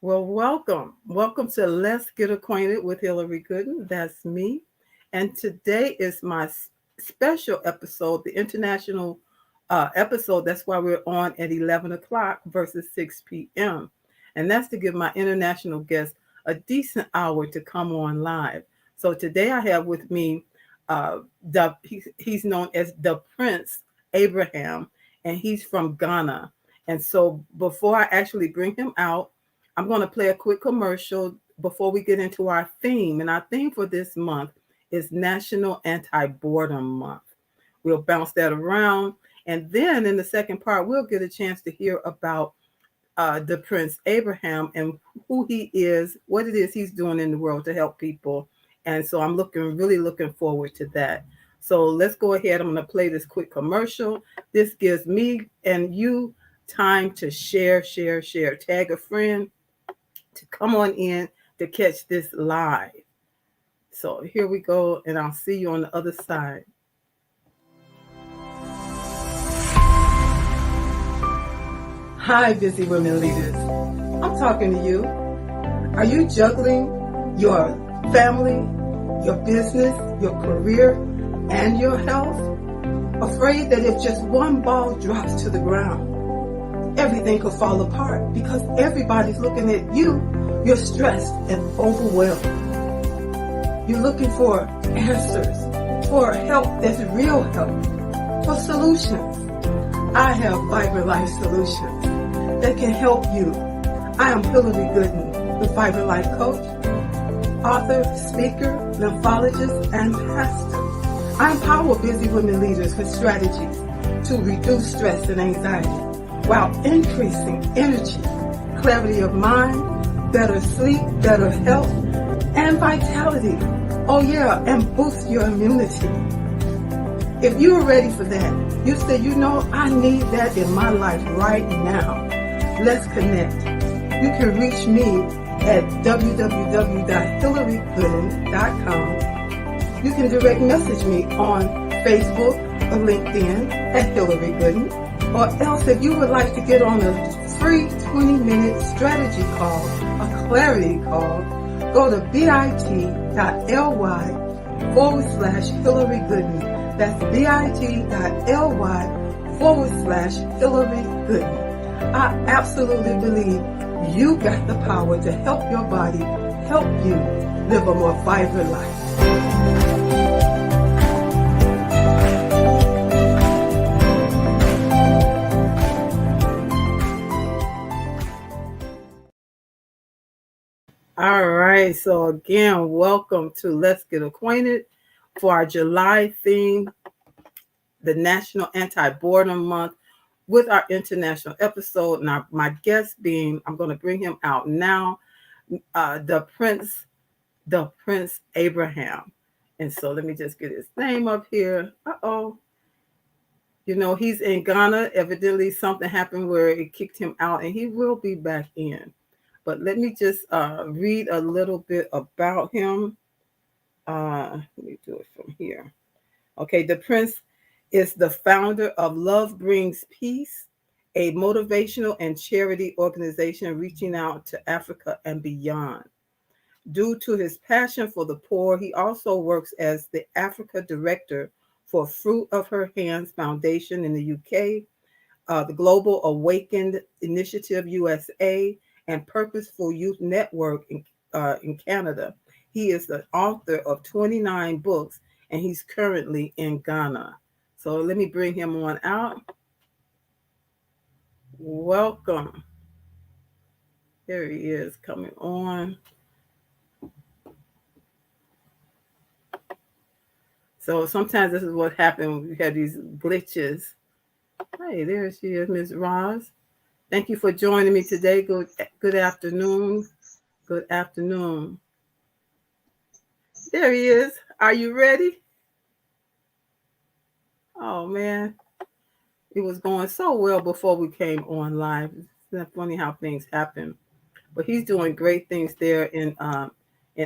Well, welcome. Welcome to Let's Get Acquainted with Hillary Gooden. That's me. And today is my special episode, the international episode. That's why we're on at 11 o'clock versus 6 p.m. And that's to give my international guests a decent hour to come on live. So today I have with me he's known as the Prince Abraham, and he's from Ghana. And so before I actually bring him out, I'm going to play a quick commercial before we get into our theme. And our theme for this month is National Anti-Boredom Month. We'll bounce that around. And then in the second part, we'll get a chance to hear about the Prince Abraham and who he is, what it is he's doing in the world to help people. And so I'm really looking forward to that. So let's go ahead. I'm going to play this quick commercial. This gives me and you time to share. Tag a friend to come on in to catch this live. So here we go, and I'll see you on the other side. Hi, busy women leaders. I'm talking to you. Are you juggling your family, your business, your career, and your health? Afraid that if just one ball drops to the ground, everything could fall apart because everybody's looking at you. You're stressed and overwhelmed. You're looking for answers, for help that's real help, for solutions. I have Vibrant Life Solutions that can help you. I am Hillary Gooden, the Vibrant Life Coach, author, speaker, lymphologist, and pastor. I empower busy women leaders with strategies to reduce stress and anxiety while increasing energy, clarity of mind, better sleep, better health, and vitality. Oh yeah, and boost your immunity. If you are ready for that, you say, I need that in my life right now. Let's connect. You can reach me at www.hillarygooden.com. You can direct message me on Facebook or LinkedIn at Hillary Gooden. Or else, if you would like to get on a free 20-minute strategy call, a clarity call, go to bit.ly/Hillary Gooden. That's bit.ly/Hillary Gooden. I absolutely believe you got the power to help your body, help you live a more vibrant life. All right, so again, welcome to Let's Get Acquainted for our July theme, the National Anti-Boredom Month, with our international episode. Now, my guest being, I'm going to bring him out now, the Prince Abraham. And so let me just get his name up here. He's in Ghana. Evidently, something happened where it kicked him out, and he will be back in. But let me just read a little bit about him. Let me do it from here. Okay, the Prince is the founder of Love Brings Peace, a motivational and charity organization reaching out to Africa and beyond. Due to his passion for the poor, he also works as the Africa director for Fruit of Her Hands Foundation in the UK, the Global Awakened Initiative USA, and Purposeful Youth Network in Canada. He is the author of 29 books, and he's currently in Ghana. So let me bring him on out. Welcome. There he is coming on. So sometimes this is what happens when we have these glitches. Hey, there she is, Miss Roz. Thank you for joining me today. Good afternoon. Good afternoon. There he is. Are you ready? Oh, man. It was going so well before we came on live. It's not funny how things happen. But he's doing great things there in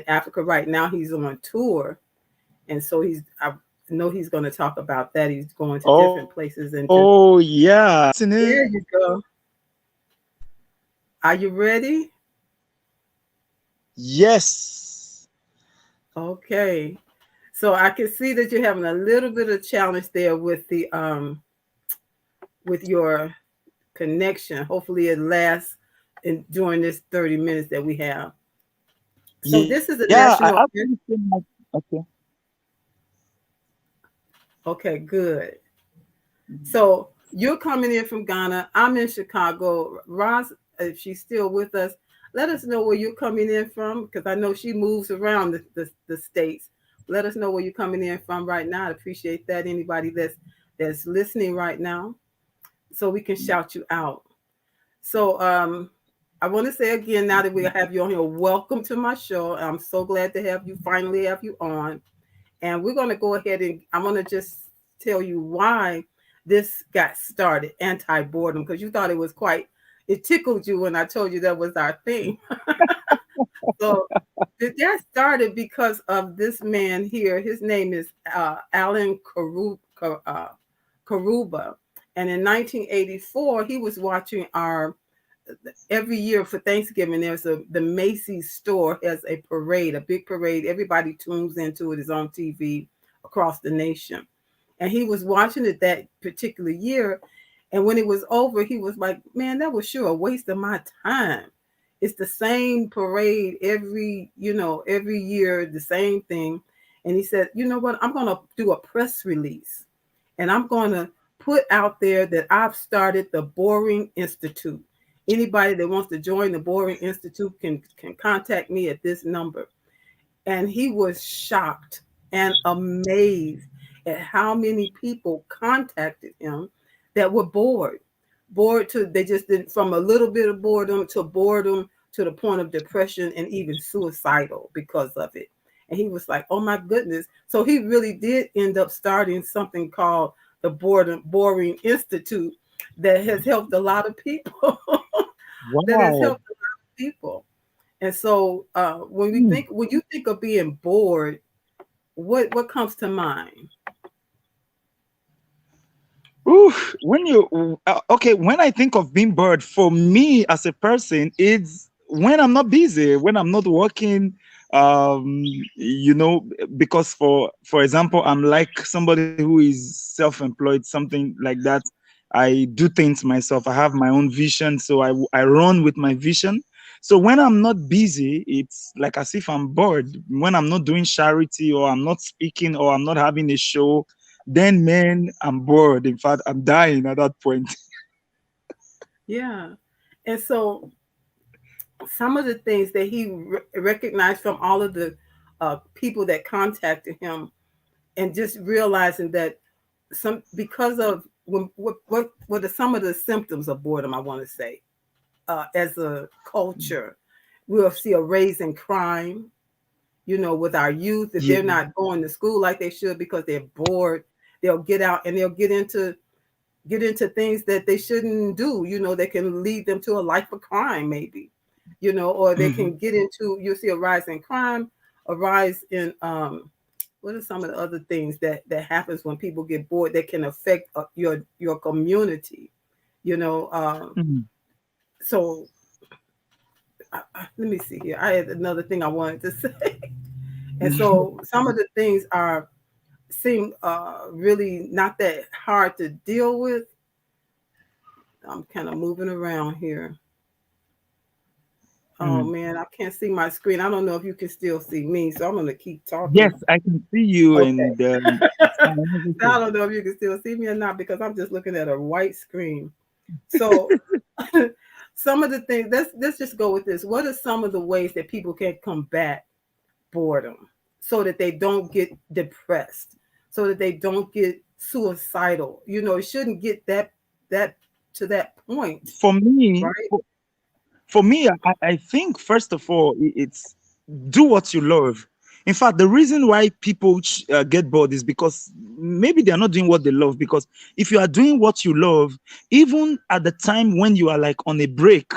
Africa right now. He's on tour. And so I know he's going to talk about that. He's going to different places. Yeah. There you go. Are you ready? Yes. Okay. So I can see that you're having a little bit of challenge there with your connection. Hopefully it lasts during this 30 minutes that we have. So this is a Yeah, I national. actually feel like, okay. Okay, good. So you're coming in from Ghana. I'm in Chicago. Roz, if she's still with us, let us know where you're coming in from because I know she moves around the states. Let us know where you're coming in from right now. I appreciate that. Anybody that's listening right now, so we can shout you out. So I want to say again, now that we have you on here, welcome to my show. I'm so glad to have you finally have you on. And we're going to go ahead and I'm going to just tell you why this got started, anti-boredom, because you thought it was quite, it tickled you when I told you that was our thing. So that started because of this man here. His name is Alan Karuba. And in 1984, he was watching our every year for Thanksgiving, the Macy's store has a parade, a big parade. Everybody tunes into it. It's on TV across the nation. And he was watching it that particular year. And when it was over, he was like, man, that was sure a waste of my time. It's the same parade every year, the same thing. And he said, you know what? I'm going to do a press release and I'm going to put out there that I've started the Boring Institute. Anybody that wants to join the Boring Institute can contact me at this number. And he was shocked and amazed at how many people contacted him that were bored to they just did from a little bit of boredom to the point of depression and even suicidal because of it. And he was like, oh my goodness. So he really did end up starting something called the Boring Institute that has helped a lot of people. That has Wow. helped a lot of people. And so Hmm. when you think of being bored, what comes to mind? Ooh, when you okay, when I think of being bored, for me as a person, it's when I'm not busy, when I'm not working. Um, you know, because for example, I'm like somebody who is self-employed, something like that. I do things myself. I have my own vision, so I run with my vision. So when I'm not busy, it's like as if I'm bored. When I'm not doing charity, or I'm not speaking, or I'm not having a show, then man, I'm bored. In fact, I'm dying at that point. Yeah. And so some of the things that he recognized from all of the people that contacted him and just realizing that some because of what are some of the symptoms of boredom, I want to say, as a culture, we'll see a raise in crime, with our youth. If they're Yeah. not going to school like they should because they're bored, they'll get out and they'll get into things that they shouldn't do, that can lead them to a life of crime, maybe, or they Hmm. can get into, you'll see a rise in crime, a rise in, what are some of the other things that happens when people get bored that can affect your community, you know? Hmm. So let me see here. I had another thing I wanted to say. And so some of the things seem really not that hard to deal with. I'm kind of moving around here. Oh Hmm. man, I can't see my screen. I don't know if you can still see me, so I'm gonna keep Yes, talking. I can see you, Okay. and it's fine. So I Everything. don't know if you can still see me or not because I'm just looking at a white screen. So some of the things, let's just go with this. What are some of the ways that people can combat boredom so that they don't get depressed, so that they don't get suicidal? It shouldn't get that to that point, For me, right? for me, I think first of all, it's do what you love. In fact, the reason why people get bored is because maybe they are not doing what they love. Because if you are doing what you love, even at the time when you are like on a break,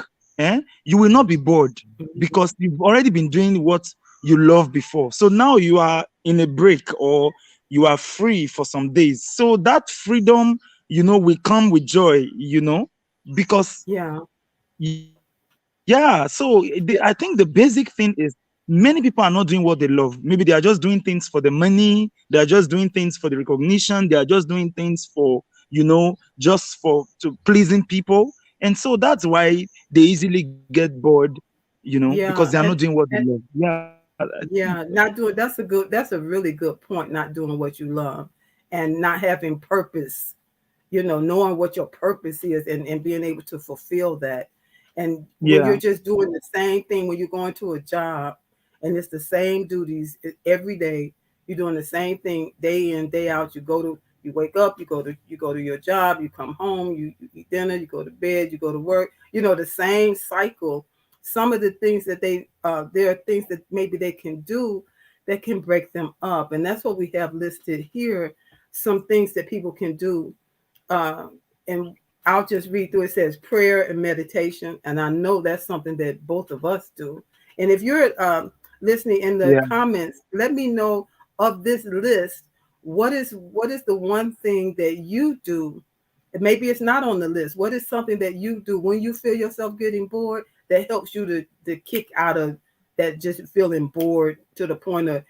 you will not be bored Mhm. because you've already been doing what you love before. So now you are in a break, or you are free for some days. So that freedom, will come with joy, because Yeah. yeah. So I think the basic thing is do what you love. many people are not doing what they love. Maybe they are just doing things for the money, they are just doing things for the recognition, they are just doing things for, just for to pleasing people. And so that's why they easily get bored, because they are Yeah, not doing what they love. Yeah. yeah, not doing that's a really good point, not doing what you love and not having purpose, knowing what your purpose is and being able to fulfill that. And when you're Yeah. just doing the same thing, when you're going to a job and it's the same duties every day, you're doing the same thing day in, day out. You wake up, you go to your job, you come home, you eat dinner, you go to bed, you go to work, the same cycle. Some of the things that there are things that maybe they can do that can break them up. And that's what we have listed here. Some things that people can do, and I'll just read through. It says prayer and meditation, and I know that's something that both of us do. And if you're listening in the Yeah. comments, let me know of this list. What is the one thing that you do? And maybe it's not on the list. What is something that you do when you feel yourself getting bored that helps you to kick out of that just feeling bored to the point of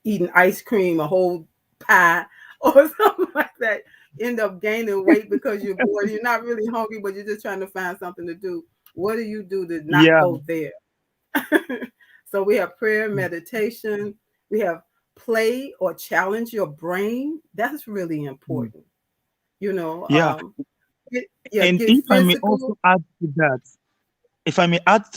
eating ice cream, a whole pie, or something like that, end up gaining weight because you're bored. You're not really hungry, but you're just trying to find something to do. What do you do to not Yeah. go there? So we have prayer, meditation. We have play or challenge your brain. That's really Mm. important. You know, Yeah. And get if I may physical. also add to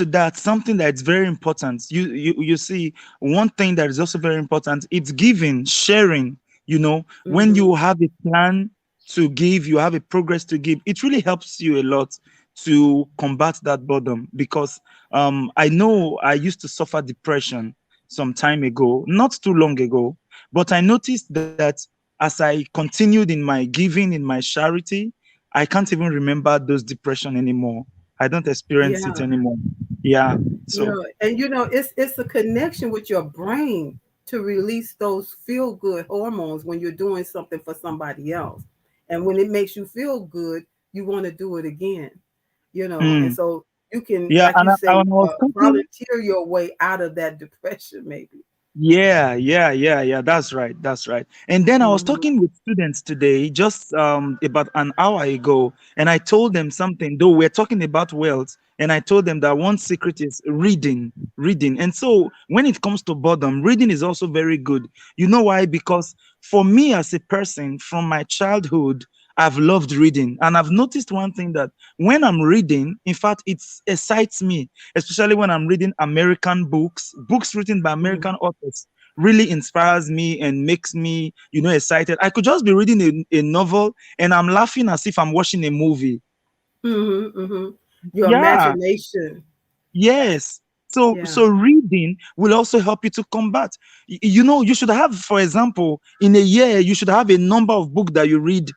that, something that's very important. You see, one thing that is also very important, it's giving, sharing. When Mm-hmm. you have a plan to give, you have a progress to give, it really helps you a lot to combat that boredom. Because I know I used to suffer depression some time ago, not too long ago, but I noticed that as I continued in my giving, in my charity, I can't even remember those depression anymore. I don't experience it Yeah. anymore. Yeah. So, And it's a connection with your brain to release those feel good hormones when you're doing something for somebody else. And when it makes you feel good, you want to do it again. And mm, so you can, yeah. like And you say, I was thinking, volunteer your way out of that depression, maybe. yeah. That's right. That's right. And then I was Hmm. talking with students today, just about an hour ago, and I told them something. Though we're talking about wealth, and I told them that one secret is reading. And so when it comes to boredom, reading is also very good. You know why? Because for me as a person, from my childhood, I've loved reading, and I've noticed one thing, that when I'm reading, in fact, it excites me, especially when I'm reading American books written by Hmm. American authors. Really inspires me and makes me, excited. I could just be reading a novel and I'm laughing as if I'm watching a movie. Hmm. Hmm. Your Yeah. imagination. Yes. So Yeah. so reading will also help you to combat. You should have, for example, in a year, you should have a number of books that you read,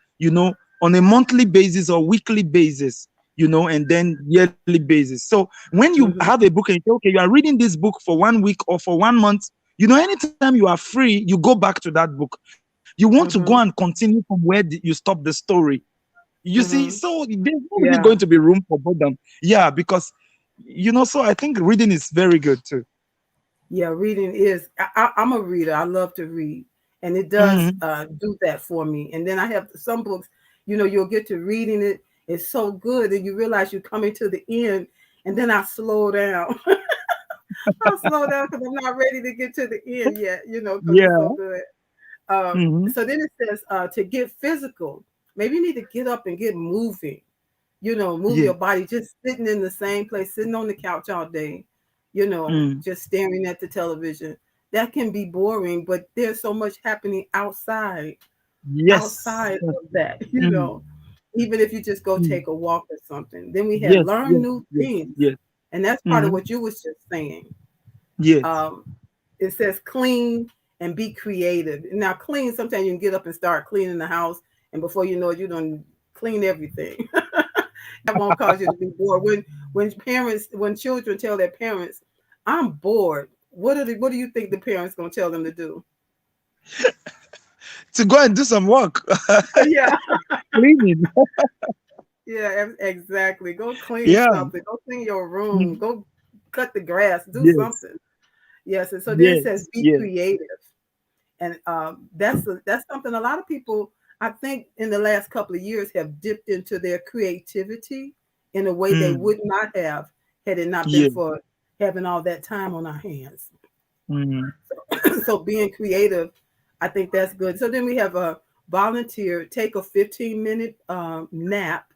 on a monthly basis or weekly basis, and then yearly basis. So when you have Hmm. a book and you say, okay, you are reading this book for 1 week or for 1 month, anytime you are free, you go back to that book. You want to go and Hmm. continue from where you stop the story. You see, so Hmm. there's not really going to be Yeah. room for boredom. Yeah, because so I think reading is very good too. Yeah, reading is. I'm a reader. I love to read, and it does Hmm. do that for me. And then I have some books. You'll get to reading it. It's so good, and you realize you're coming to the end, and then I slow down. I slow down because I'm not ready to get to the end yet. Because it's so Yeah. good. Hmm. So then it says to get physical. Maybe you need to get up and get moving. Move Yeah. your body. Just sitting in the same place, sitting on the couch all day, Mm. just staring at the television. That can be boring, but there's so much happening Yes. outside of that, Mm. even if you just go Mm. take a walk or something. Then we had Yes. learn Yes. new Yes. things. Yes. And that's part of Hmm. what you was just saying. Yes. Um, it says clean and be creative. Now, clean, sometimes you can get up and start cleaning the house, and before you know it, you don't clean everything. That won't cause you to be bored. When children tell their parents, "I'm bored," what do you think the parents gonna tell them to do? To go and do some work. Yeah, Cleaning. yeah, exactly. Go clean Yeah. something. Go clean your room. Mm. Go cut the grass. Do Yes. something. Yes, and so then it says Yes, be yes. creative, and that's something a lot of people I think in the last couple of years have dipped into their creativity in a way they Mm, would not have had it not been yeah. for having all that time on our hands. Mm, So being creative, I think that's good. So then we have a volunteer take a 15-minute nap,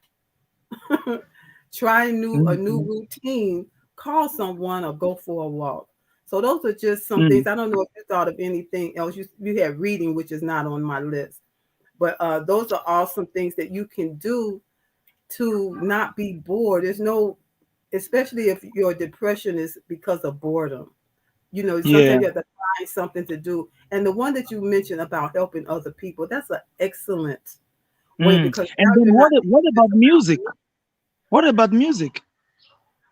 try a mm, new mm, routine, call someone, or go for a walk. So those are just some mm. things. I don't know if you thought of anything else. You had reading, which is not on my list, but those are all some things that you can do to not be bored. There's no, especially if your depression is because of boredom. You know, sometimes Yeah. you have to find something to do. And the one that you mentioned about helping other people, that's an excellent way Mm. because now And then you're not what thinking just about about music? me. What about music?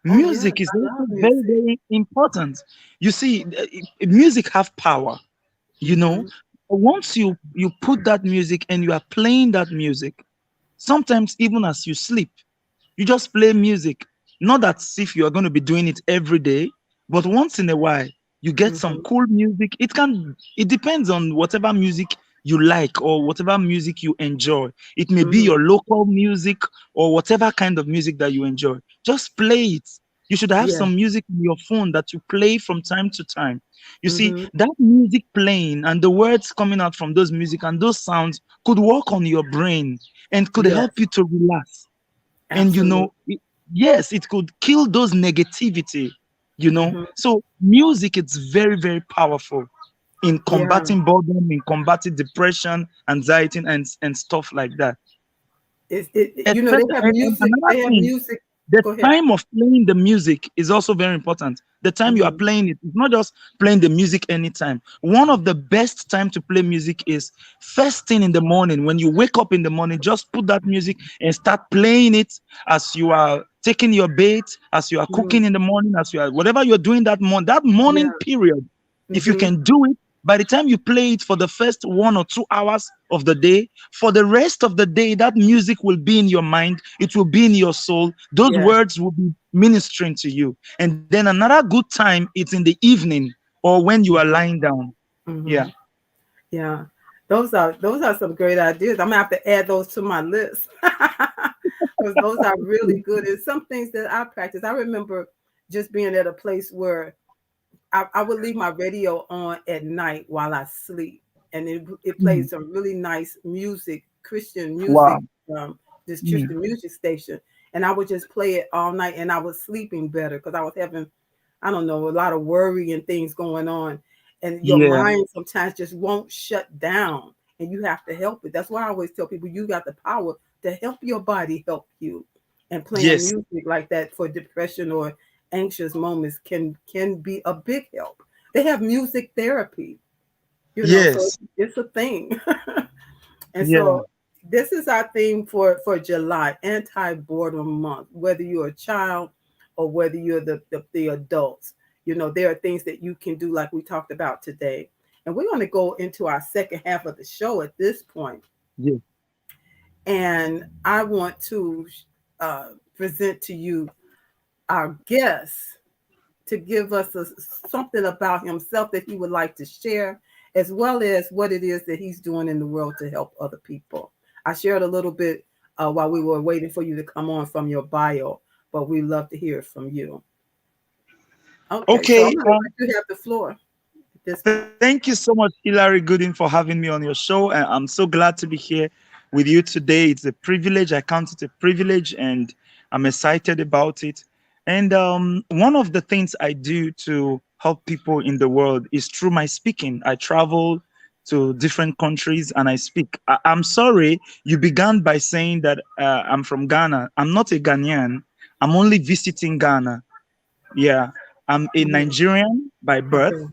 Oh yes, Music is I also love very, music. very important. You see, music have power, you know. Hmm. Once you put that music and you are playing that music, sometimes even as you sleep, you just play music. Not that if you are going to be doing it every day, but once in a while, you get some Hmm. cool music. It depends on whatever music you like or whatever music you enjoy. It may be Hmm. your local music or whatever kind of music that you enjoy. Just play it. You should have Yeah. some music in your phone that you play from time to time. You see, Hmm. that music playing and the words coming out from those music and those sounds could work on your brain and could Yes, help you to relax. And absolutely. yes, it could kill those negativity. Hmm. So music is very, very powerful in Yeah. combating boredom, in combating depression, anxiety, and stuff like that. You know, they Especially, have and music. another They have thing, music. the Go ahead. time of playing the music is also very important. The time you are Hmm. playing it, it's not just playing the music anytime. One of the best time to play music is first thing in the morning. When you wake up in the morning, just put that music and start playing it as you are taking your bait, as you are Hmm. cooking in the morning, as you are whatever you're doing that Yeah. morning period. If you Hmm. can do it, by the time you play it for the first 1 or 2 hours of the day, for the rest of the day, that music will be in your mind, it will be in your soul. Those Yes. words will be ministering to you. And then another good time, it's in the evening or when you are lying down. Yeah. Hmm. Yeah, those are some great ideas. I'm gonna have to add those to my list because those are really good. And some things that I practice. I remember just being at a place where I would leave my radio on at night while I sleep, and it Mm. plays some really nice music, Christian Wow. music, this Mm. Christian music station, and I would just play it all night, and I was sleeping better because I was having, I don't know, a lot of worry and things going on, and your Yeah. mind sometimes just won't shut down, and you have to help it. That's why I always tell people you got the power to help your body help you, and playing Yes. music like that for depression or anxious moments can be a big help. They have music therapy, so Yes. it's a thing. And Yeah. so this is our theme for July, anti-boredom month. Whether you're a child or whether you're the adults, there are things that you can do like we talked about today. And we're going to go into our second half of the show at this point. Yeah. And I want to uh, present to you our guest to give us something about himself that he would like to share, as well as what it is that he's doing in the world to help other people. I shared a little bit while we were waiting for you to come on from your bio, but we love to hear it from you. Okay, so I'm Okay. going to let you have the floor at this point. Thank you so much, Hilary Gooden, for having me on your show. And I'm so glad to be here with you today. It's a privilege. I count it a privilege, and I'm excited about it. And one of the things I do to help people in the world is through my speaking. I travel to different countries and I speak. I'm sorry, you began by saying that I'm from Ghana. I'm not a Ghanaian. I'm only visiting Ghana. Yeah, I'm a Mhm. Nigerian by birth. Okay.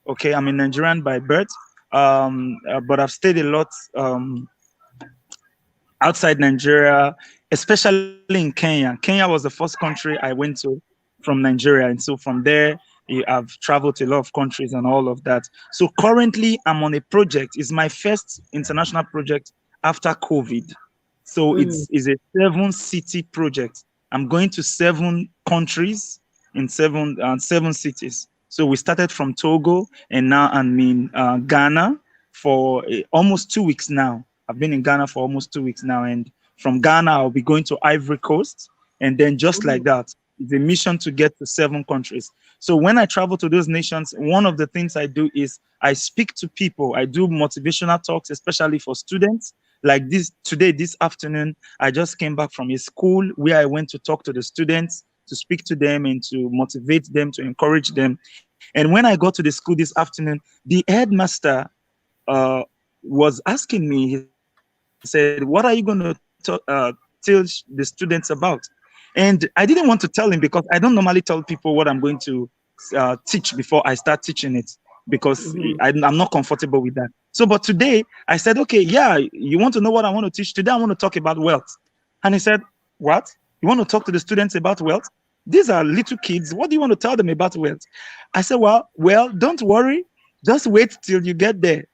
Okay, I'm a Nigerian by birth, but I've stayed a lot outside Nigeria, especially in Kenya. Kenya was the first country I went to from Nigeria, and so from there, I've traveled to a lot of countries and all of that. So currently, I'm on a project. It's my first international project after COVID. So Mm. it's a 7 city project. I'm going to 7 countries in seven cities. So we started from Togo, and now I'm in Ghana for almost 2 weeks now. I've been in Ghana for almost 2 weeks now, and from Ghana I'll be going to Ivory Coast, and then just like Mhm. that, it's a mission to get to 7 countries. So when I travel to those nations, one of the things I do is I speak to people. I do motivational talks, especially for students. Like this today, this afternoon, I just came back from a school where I went to talk to the students, to speak to them and to motivate them, to encourage them. And when I got to the school this afternoon, the headmaster uh, was asking me, he said, "What are you going to tell the students about?" And I didn't want to tell him because I don't normally tell people what I'm going to teach before I start teaching it, because I'm not Mhm. comfortable with that. So, but today I said, "Okay, yeah, you want to know what I want to teach today? I want to talk about wealth." And he said, "What? You want to talk to the students about wealth? These are little kids. What do you want to tell them about wealth?" I said, "Well, don't worry. Just wait till you get there."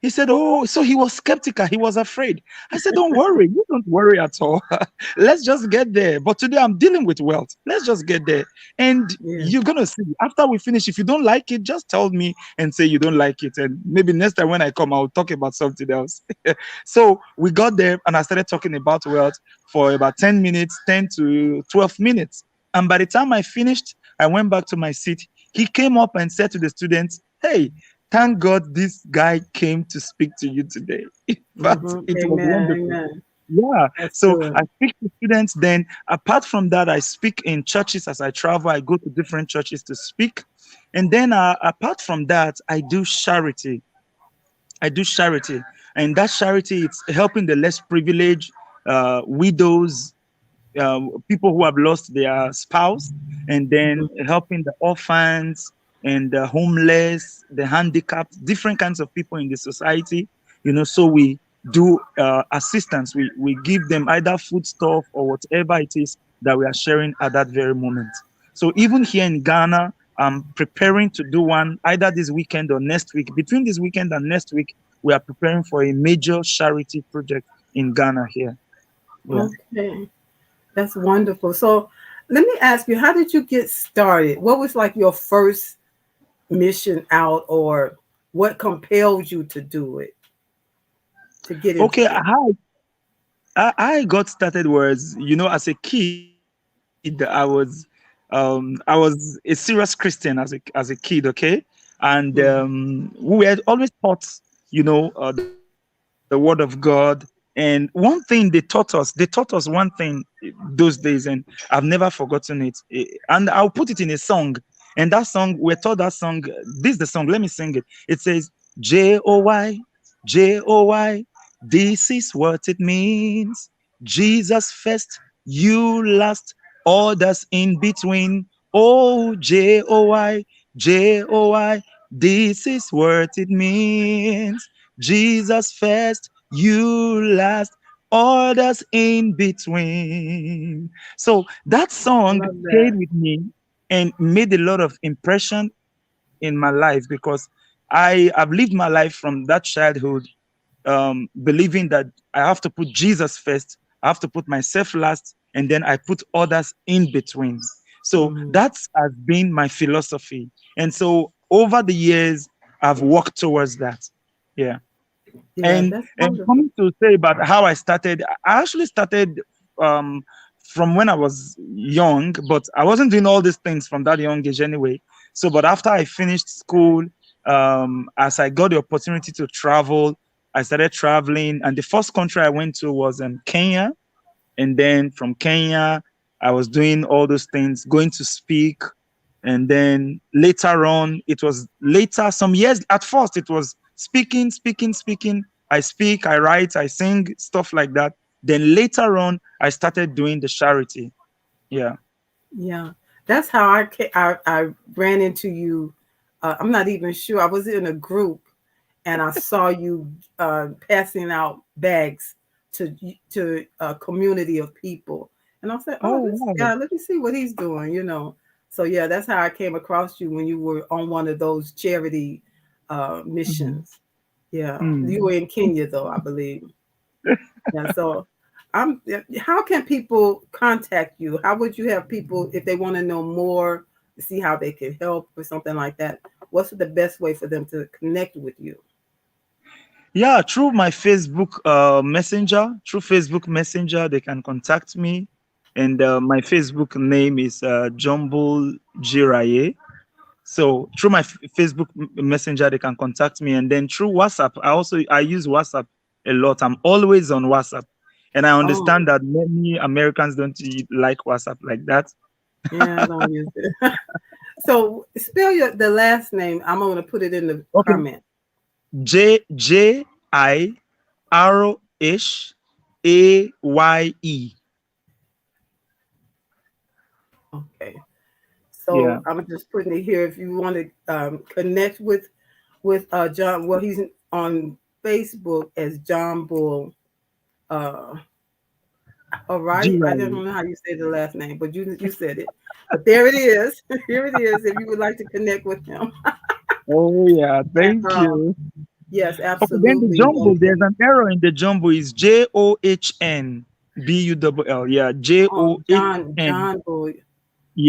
He said, "Oh," so he was skeptical. He was afraid. I said, "Don't worry. You don't worry at all. Let's just get there. But today I'm dealing with wealth. Let's just get there. And Yeah. you're going to see after we finish, if you don't like it, just tell me and say you don't like it. And maybe next time when I come, I'll talk about something else." So we got there and I started talking about wealth for about 10 minutes, 10 to 12 minutes. And by the time I finished, I went back to my seat. He came up and said to the students, "Hey, thank God this guy came to speak to you today." In fact, Mhm. it was Amen. wonderful. Amen. Yeah. That's So I good. speak to students. Then, apart from that, I speak in churches as I travel. I go to different churches to speak. And then, apart from that, I do charity. I do charity. And that charity, it's helping the less privileged, widows, people who have lost their spouse, and then Mhm. helping the orphans and the homeless, the handicapped, different kinds of people in the society. So we do assistance. We give them either food stuff or whatever it is that we are sharing at that very moment. So even here in Ghana, I'm preparing to do one either this weekend or next week. Between this weekend and next week, we are preparing for a major charity project in Ghana here. Yeah. Okay. That's wonderful. So let me ask you, how did you get started? What was like your first mission out, or what compelled you to do it, to get into Okay, it? I got started was, as a kid, I was a serious Christian as a kid, okay? And Mhm. we were always taught, the word of God. And one thing they taught us one thing those days, and I've never forgotten it. And I'll put it in a song. And that song, we're taught that song. This is the song. Let me sing it. It says, "Joy, Joy. This is what it means. Jesus first, you last, others in between. Oh, Joy, Joy. This is what it means. Jesus first, you last, others in between." So that I song love stayed that. with me and made a lot of impression in my life, because I have lived my life from that childhood, believing that I have to put Jesus first, I have to put myself last, and then I put others in between. So Mhm. that has been my philosophy. And so over the years, I've worked towards that. Yeah. Yeah, And that's and wonderful. coming to say about how I started, I actually started um, from when I was young, but I wasn't doing all these things from that young age anyway. So, but after I finished school, as I got the opportunity to travel, I started traveling, and the first country I went to was Kenya. And then from Kenya, I was doing all those things, going to speak. And then later on, it was later, some years, at first, it was speaking, speaking, speaking. I speak, I write, I sing, stuff like that. Then later on, I started doing the charity. Yeah. Yeah, that's how I ran into you. I'm not even sure. I was in a group and I saw you passing out bags to a community of people, and I said, "Oh, Oh, this wow. guy. Let me see what he's doing." So yeah, that's how I came across you when you were on one of those charity Mhm. missions. Yeah, you Mm. were in Kenya though, I believe. Yeah, so how can people contact you? How would you have people if they want to know more, see how they can help or something like that, what's the best way for them to connect with you? Yeah, through my Facebook Messenger. Through Facebook Messenger, they can contact me, and my Facebook name is Jumble Jiraye. So through my Facebook Messenger, they can contact me, and then through WhatsApp, I use WhatsApp a lot. I'm always on WhatsApp, and I Oh, understand that many Americans don't like WhatsApp like that. yeah, I don't use it. So spell the last name. I'm gonna put it in the Okay, comment. Jiraye. Okay. Yeah, So I'm just putting it here. If you want to connect with John, well, he's on Facebook as John Bull. Uh, all right. I don't Jiraye. know how you say the last name, but you said it. But there it is. Here it is. If you would like to connect with him, Oh yeah, and thank you. yes, Okay, then the absolutely. jumbo, there's an error in the jumbo. Is JOHNBULL. Yeah, Oh, JOHN. John Bull.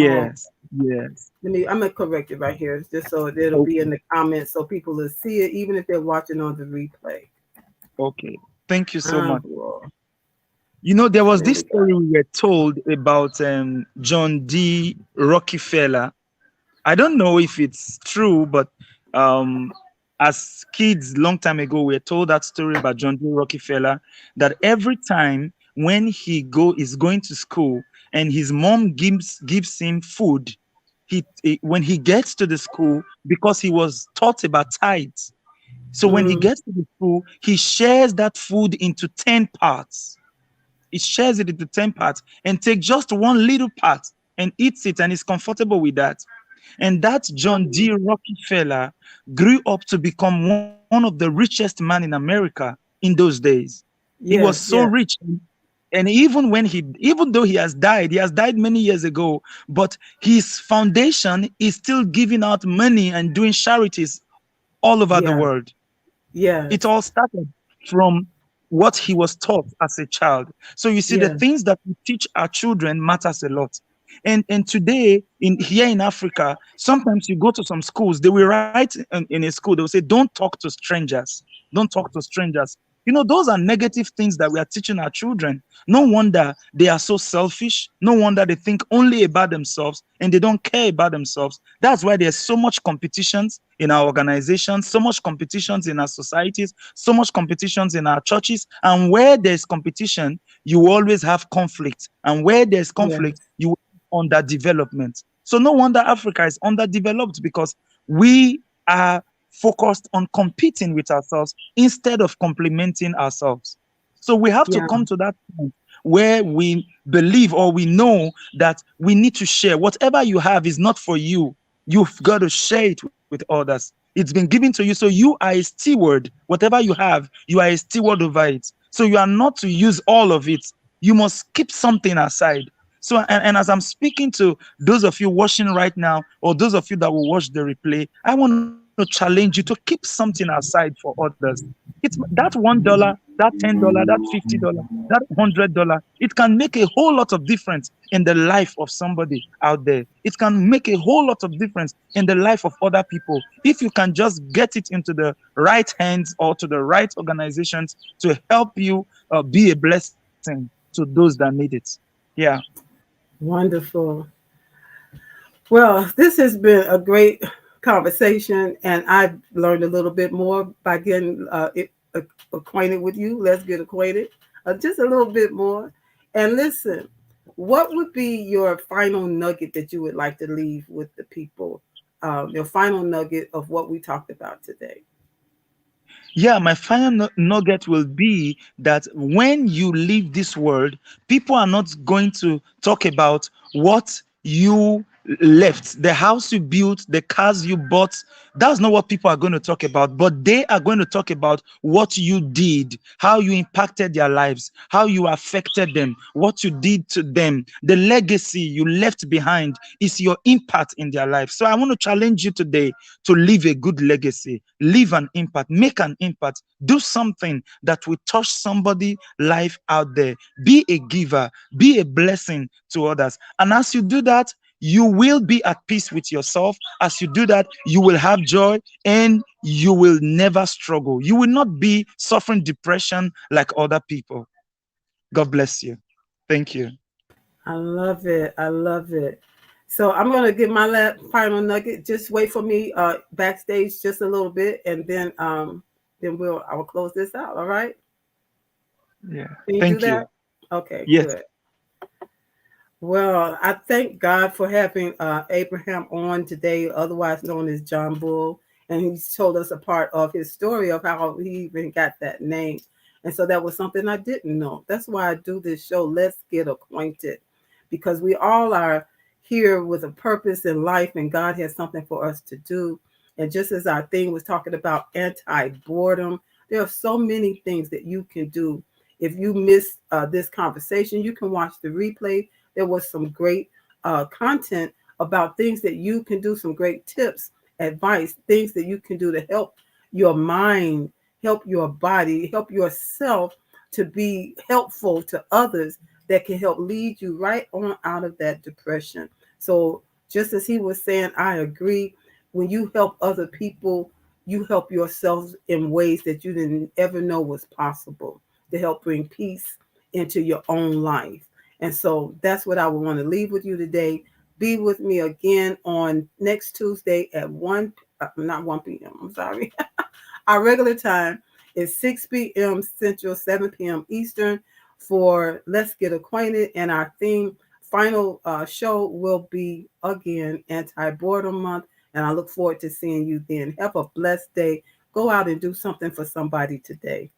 Oh, Yes, yes. I'm gonna correct it right here, just so it'll be in Okay, the comments, so people will see it, even if they're watching on the replay. okay. Thank you so much. Well, There was there this we go. story we were told about John D. Rockefeller. I don't know if it's true, but um, as kids, long time ago, we were told that story about John D. Rockefeller, that every time when is going to school and his mom gives him food, when he gets to the school, because he was taught about tithes. So when he Mm, gets to the school, he shares that food into 10 parts. He shares it into 10 parts and take just one little part and eats it and is comfortable with that. And that John D. Rockefeller grew up to become one of the richest men in America in those days. He was yes, so yes, rich. And even though he has died many years ago, but his foundation is still giving out money and doing charities all over the yeah, world. It yes, all started from what he was taught as a child. So you see, the yes, things that we teach our children matters a lot. And today in here in Africa, sometimes you go to some schools, they will write in a school, they will say, "Don't talk to strangers. Don't talk to strangers." Those are negative things that we are teaching our children. No wonder they are so selfish. No wonder they think only about themselves and they don't care about themselves. That's why there's so much competitions in our organizations, so much competitions in our societies, so much competitions in our churches. And where there's competition, you always have conflict. And where there's conflict, yes, you underdevelopment. So no wonder Africa is underdeveloped, because we are focused on competing with ourselves instead of complementing ourselves. So we have to yeah, come to that point where we believe, or we know, that we need to share. Whatever you have is not for you. You've got to share it with others. It's been given to you. So you are a steward. Whatever you have, you are a steward over it. So you are not to use all of it. You must keep something aside. So, and as I'm speaking to those of you watching right now, or those of you that will watch the replay, I want to challenge you to keep something aside for others. It's that $1, that $10, that $50, that $100. It can make a whole lot of difference in the life of somebody out there. It can make a whole lot of difference in the life of other people if you can just get it into the right hands or to the right organizations to help you be a blessing to those that need it. Yeah. wonderful. Well, this has been a great conversation, and I've learned a little bit more by getting acquainted with you. Let's get acquainted, just a little bit more. And listen, what would be your final nugget that you would like to leave with the people? Your final nugget of what we talked about today. Yeah, my final nugget will be that when you leave this world, people are not going to talk about what you left, the house you built, the cars you bought. That's not what people are going to talk about, but they are going to talk about what you did, how you impacted their lives, how you affected them, what you did to them. The legacy you left behind is your impact in their life. So I want to challenge you today to leave a good legacy, leave an impact, make an impact, do something that will touch somebody's life out there. Be a giver, be a blessing to others. And as you do that, you will be at peace with yourself. As you do that, you will have joy and you will never struggle. You will not be suffering depression like other people. God bless you. Thank you. I love it. I love it. So I'm gonna get my final nugget. Just wait for me backstage just a little bit, and then I will close this out. All right? Yeah. Can you do Thank you. that? Okay, Yes. good. Well, I thank God for having Abraham on today, otherwise known as John Bull. And he's told us a part of his story of how he even got that name. And so that was something I didn't know. That's why I do this show, Let's Get Acquainted, because we all are here with a purpose in life, and God has something for us to do. And just as our thing was talking about anti-boredom, there are so many things that you can do. If you miss this conversation, you can watch the replay. There was some great content about things that you can do, some great tips, advice, things that you can do to help your mind, help your body, help yourself to be helpful to others that can help lead you right on out of that depression. So, just as he was saying, I agree. When you help other people, you help yourself in ways that you didn't ever know was possible to help bring peace into your own life. And so that's what I would want to leave with you today. Be with me again on next Tuesday at not 1 p.m. I'm sorry. Our regular time is 6 p.m. Central, 7 p.m. Eastern for Let's Get Acquainted. And our final show will be again Anti-Boredom Month. And I look forward to seeing you then. Have a blessed day. Go out and do something for somebody today.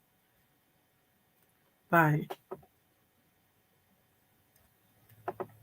Bye.